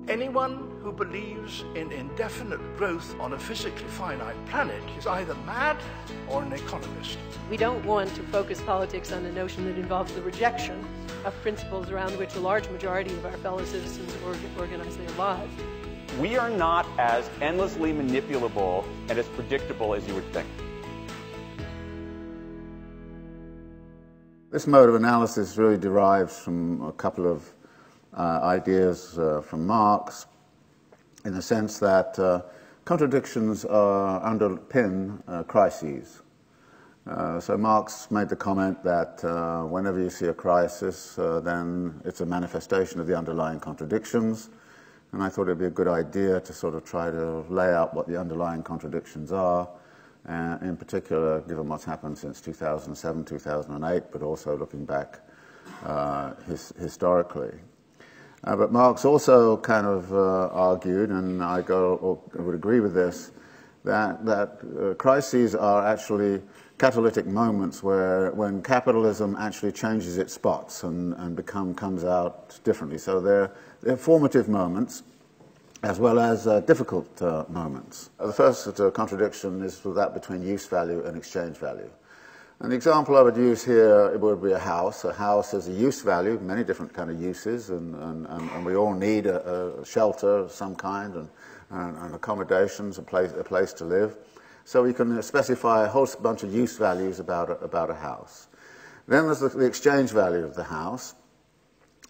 Anyone who believes in indefinite growth on a physically finite planet is either mad or an economist. We don't want to focus politics on a notion that involves the rejection of principles around which a large majority of our fellow citizens organize their lives. We are not as endlessly manipulable and as predictable as you would think. This mode of analysis really derives from a couple of ideas from Marx, in the sense that contradictions underpin crises. So Marx made the comment that whenever you see a crisis, then it's a manifestation of the underlying contradictions. And I thought it'd be a good idea to sort of try to lay out what the underlying contradictions are, in particular, given what's happened since 2007, 2008, but also looking back historically. But Marx also kind of argued, and I would agree with this, that crises are actually catalytic moments when capitalism actually changes its spots and comes out differently. So they're formative moments as well as difficult moments. The first contradiction is that between use value and exchange value. An example I would use here, it would be a house. A house has a use value, many different kind of uses, and we all need a shelter of some kind and accommodations, a place to live. So we can specify a whole bunch of use values about a house. Then there's the exchange value of the house.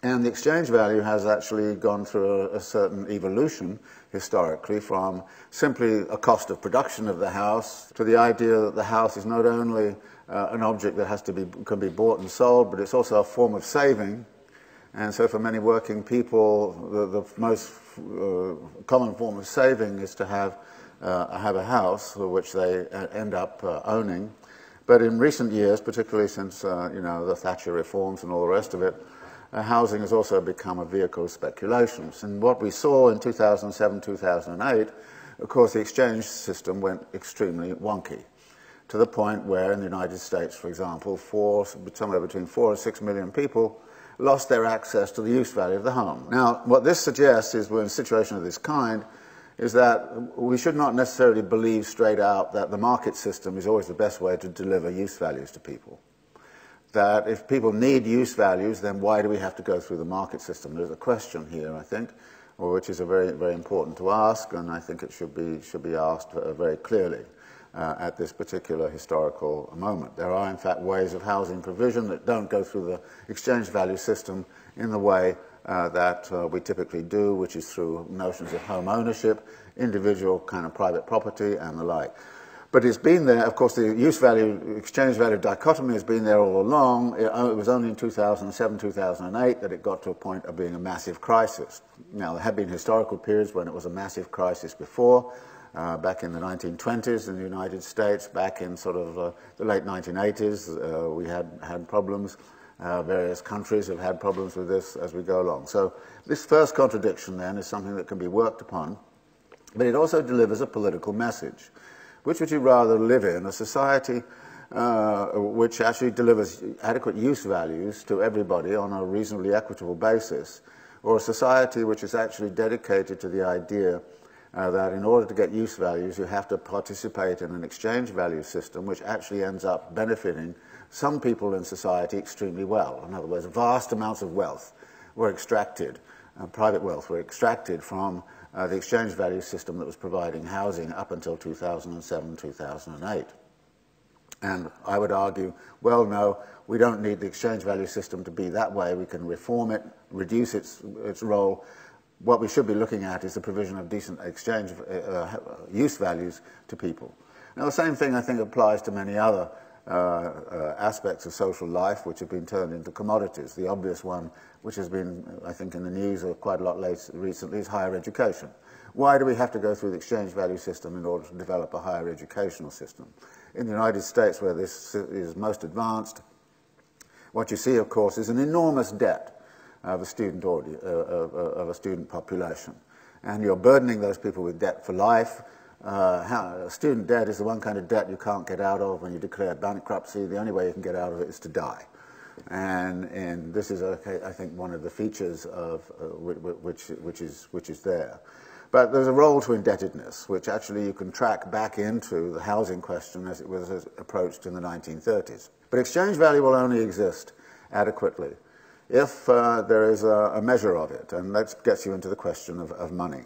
And the exchange value has actually gone through a certain evolution historically, from simply a cost of production of the house to the idea that the house is not only an object that can be bought and sold, but it's also a form of saving. And so for many working people, the most common form of saving is to have a house which they end up owning. But in recent years, particularly since the Thatcher reforms and all the rest of it, housing has also become a vehicle of speculations. And what we saw in 2007, 2008, of course, the exchange system went extremely wonky, to the point where in the United States, for example, somewhere between 4 and 6 million people lost their access to the use value of the home. Now, what this suggests is, we're in a situation of this kind, is that we should not necessarily believe straight out that the market system is always the best way to deliver use values to people. That if people need use values, then why do we have to go through the market system? There's a question here, I think, which is very, very important to ask, and I think it should be asked very clearly at this particular historical moment. There are, in fact, ways of housing provision that don't go through the exchange value system in the way that we typically do, which is through notions of home ownership, individual kind of private property, and the like. But it's been there, of course, the use value, exchange value dichotomy has been there all along. It was only in 2007, 2008 that it got to a point of being a massive crisis. Now, there have been historical periods when it was a massive crisis before, back in the 1920s in the United States, back in sort of the late 1980s, we had problems. Various countries have had problems with this as we go along. So this first contradiction, then, is something that can be worked upon, but it also delivers a political message. Which would you rather live in? A society which actually delivers adequate use values to everybody on a reasonably equitable basis, or a society which is actually dedicated to the idea that in order to get use values, you have to participate in an exchange value system which actually ends up benefiting some people in society extremely well. In other words, vast amounts of wealth were extracted, private wealth were extracted from the exchange value system that was providing housing up until 2007, 2008. And I would argue, well, no, we don't need the exchange value system to be that way. We can reform it, reduce its role. What we should be looking at is the provision of decent exchange use values to people. Now, the same thing, I think, applies to many other aspects of social life which have been turned into commodities. The obvious one, which has been, I think, in the news quite a lot recently, is higher education. Why do we have to go through the exchange value system in order to develop a higher educational system? In the United States, where this is most advanced, what you see, of course, is an enormous debt of a student population. And you're burdening those people with debt for life. Student debt is the one kind of debt you can't get out of when you declare bankruptcy. The only way you can get out of it is to die. And this is, I think, one of the features of which is there. But there's a role to indebtedness, which actually you can track back into the housing question as it was approached in the 1930s. But exchange value will only exist adequately if there is a measure of it, and that gets you into the question of money.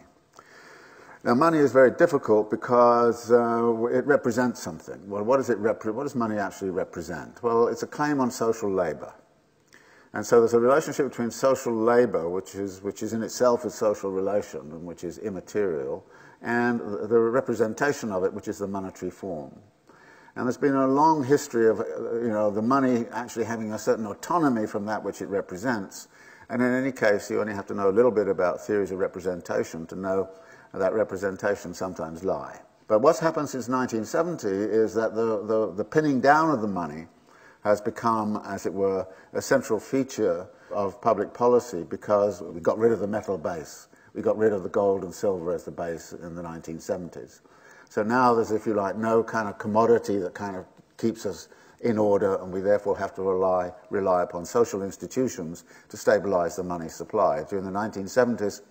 Now, money is very difficult because it represents something. Well, what does money actually represent? Well, it's a claim on social labor. And so there's a relationship between social labor, which is in itself a social relation and which is immaterial, and the representation of it, which is the monetary form. And there's been a long history of the money actually having a certain autonomy from that which it represents. And in any case, you only have to know a little bit about theories of representation to know that representation sometimes lie. But what's happened since 1970 is that the pinning down of the money has become, as it were, a central feature of public policy because we got rid of the metal base. We got rid of the gold and silver as the base in the 1970s. So now there's, if you like, no kind of commodity that kind of keeps us in order, and we therefore have to rely upon social institutions to stabilize the money supply. During the 1970s,